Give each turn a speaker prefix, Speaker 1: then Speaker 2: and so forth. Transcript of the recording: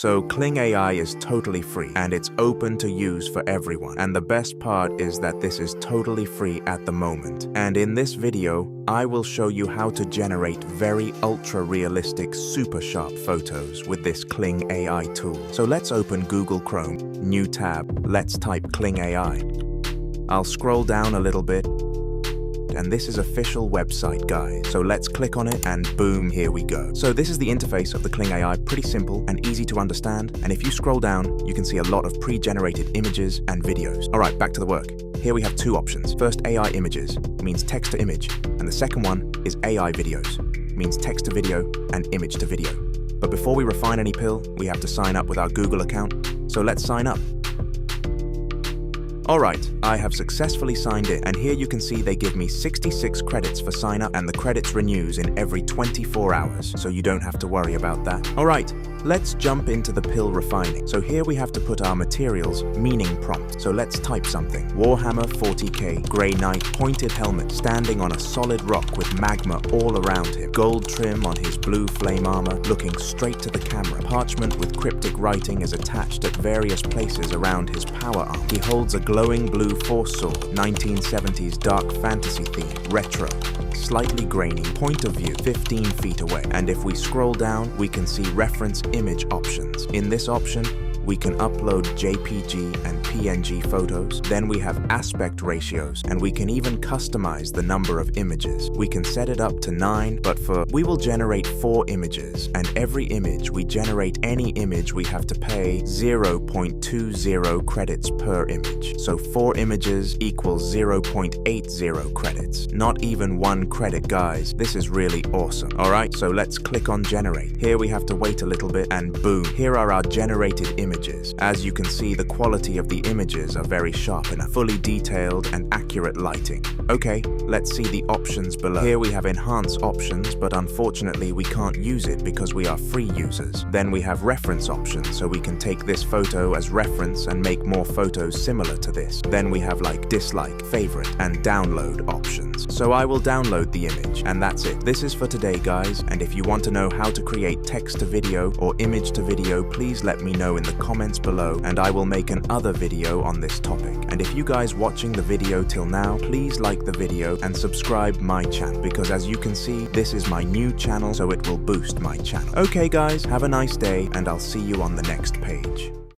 Speaker 1: So Kling AI is totally free and it's open to use for everyone. And the best part is that this is totally free at the moment. And in this video, I will show you how to generate very ultra-realistic, super sharp photos with this Kling AI tool. So let's open Google Chrome, new tab, let's type Kling AI. I'll scroll down a little bit. And this is official website, guys. So let's click on it and boom, here we go. So this is the interface of the Kling AI, pretty simple and easy to understand. And if you scroll down, you can see a lot of pre-generated images and videos. All right, back to the work. Here we have two options. First, AI images, means text to image. And the second one is AI videos, means text to video and image to video. But before we refine any pill, we have to sign up with our Google account. So let's sign up. Alright, I have successfully signed in, and here you can see they give me 66 credits for sign up, and the credits renews in every 24 hours, so you don't have to worry about that. Alright, let's jump into the pill refining. So here we have to put our materials, meaning prompt. So let's type something. Warhammer 40k, grey knight, pointed helmet, standing on a solid rock with magma all around him. Gold trim on his blue flame armor, looking straight to the camera. Parchment with cryptic writing is attached at various places around his power arm. He holds a glowing blue force sword, 1970s dark fantasy theme, retro, slightly grainy, point of view 15 feet away. And if we scroll down, we can see reference image options. In this option, we can upload JPG and PNG photos. Then we have aspect ratios, and we can even customize the number of images. We can set it up to 9, but we will generate 4 images, and every image we generate any image we have to pay 0.20 credits per image. So 4 images equals 0.80 credits. Not even 1 credit, guys. This is really awesome. Alright, so let's click on generate. Here we have to wait a little bit, and boom, here are our generated images. As you can see, the quality of the images are very sharp and fully detailed and accurate lighting. Okay, let's see the options below. Here we have enhance options, but unfortunately we can't use it because we are free users. Then we have reference options, so we can take this photo as reference and make more photos similar to this. Then we have like dislike, favorite, and download options. So I will download the image, and that's it. This is for today, guys, and if you want to know how to create text to video or image to video, please let me know in the comments below, and I will make another video on this topic. And if you guys watching the video till now, please like the video and subscribe my channel, because as you can see, this is my new channel, so it will boost my channel. Okay guys, have a nice day, and I'll see you on the next page.